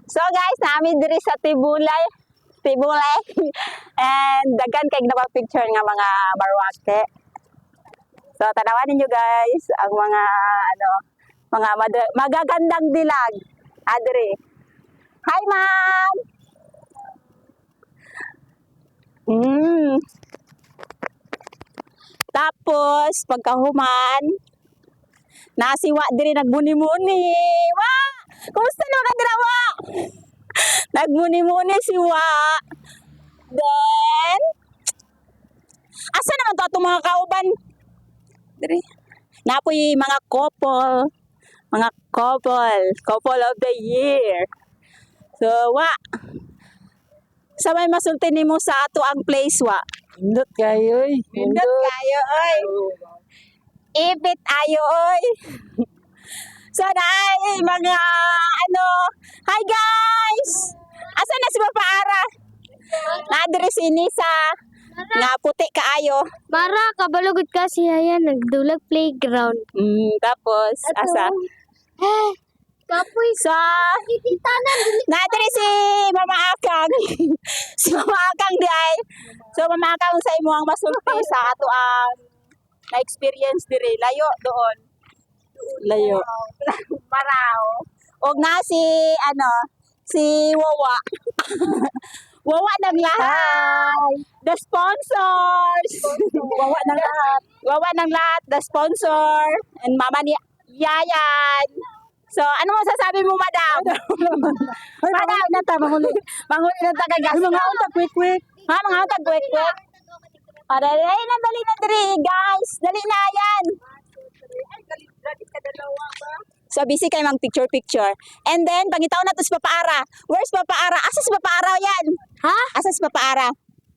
So guys, namin diri sa Tibulay. And daghan kay napapicture nga mga barwake. So tanawan ninyo guys ang mga mga magagandang dilag. Adri. Hi ma'am. Tapos pagkahuman nasiwa diri nagbuni-muni. Wa! Kumusta na kadrawa? Nagmuni-muni si Wa. Then asa naman to atong mga kauban? Diri. Napoy mga couple. Mga couple of the year. So, Wa. Sa may masulti nimo sa ato ang place, Wa. Pindot kayo oy. Pindot kayo, oy. Ipit ayo, oy. So, naay mga hi guys! Asa na si Papa Ara? Nadiri si Nisa. Nga puti kaayo. Mara, kabalugod ka siya yan. Nagdulag playground. Tapos, asa? Kapoy. So, nadiri si Mama Akang. Si Mama Akang di ay. So, Mama Akang sa imo ang masulti sa ato ang na-experience diri. Layo doon. Layo. Maraw. Og na si Wawa. Wawa ng lahat. The sponsors. Wawa ng lahat. Wawa ng lahat. The sponsor. And mama ni Yayan. So, ano mo sasabi mo, madam? Madam, Manguli na ta kay gas. Mga unta quick. ha, mga utag, quick. Dali na, dali, guys. Dali na, yan. So, busy kayo mag-picture. And then, pangitaw na to si Papa Ara. Where's Papa Ara? Asa si Papa Ara yan? Ha? Asa si Papa Ara?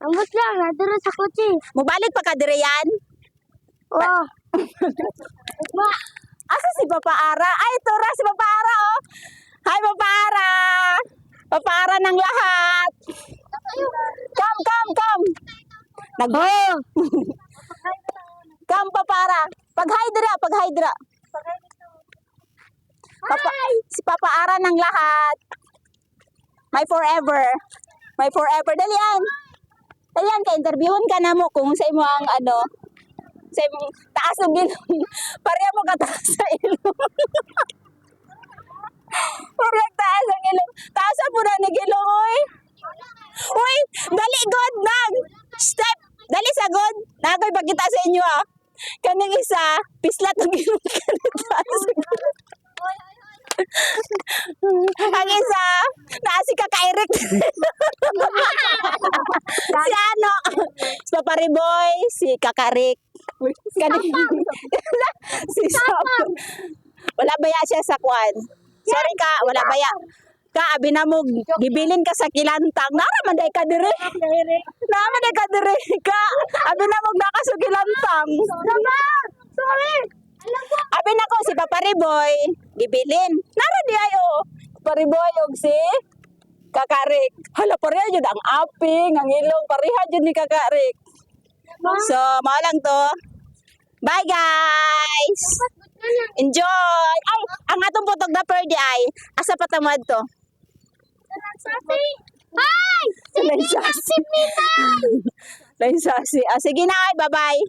Ambot lang. Nadara sa kotse. Mubalik pa ka dire yan? Oh. Asa si Papa Ara? Ay, ito ra si Papa Ara, oh. Hi, Papa Ara. Papa Ara ng lahat. Come. Oh. Come, Papa Ara. Pag-hi dira. Si Papa Ara ng lahat. My forever. Dali yan, ka-interviewin ka na mo kung sa imo ang sa imong taas ng ilong. Pareha mo kataas sa ilong. Pareha taas ang ilong. Taas po na nag-ilong, oy. Uy, dali god nang. Step. Dali sa god. Nakoy pagkita sa inyo ah. Kaning isa, pislat ng ilong kanitaas. Ang isa, naasi ka ka-Eric. Si si Papa Riboy, si Kakarik. Si Sapang. Wala baya siya sa kwan. Sorry ka, wala baya. Ka, abi na mo, gibilin ka sa kilantang. Naraman day ka dire. Ka, abi na mo nakasugilantang. Sorry. Abi na ko si Papa Riboy, gibilin. Nara di ayo. Papa Riboy og si Kakarik. Hala pareha jud ang aping, ang ilong pareha jud ni Kakarik. So, mao lang to. Bye guys. Enjoy. Ay, ang atong photographer di ay asa pa tamad to? Hi! Lain sasi. Sige na ay, bye-bye.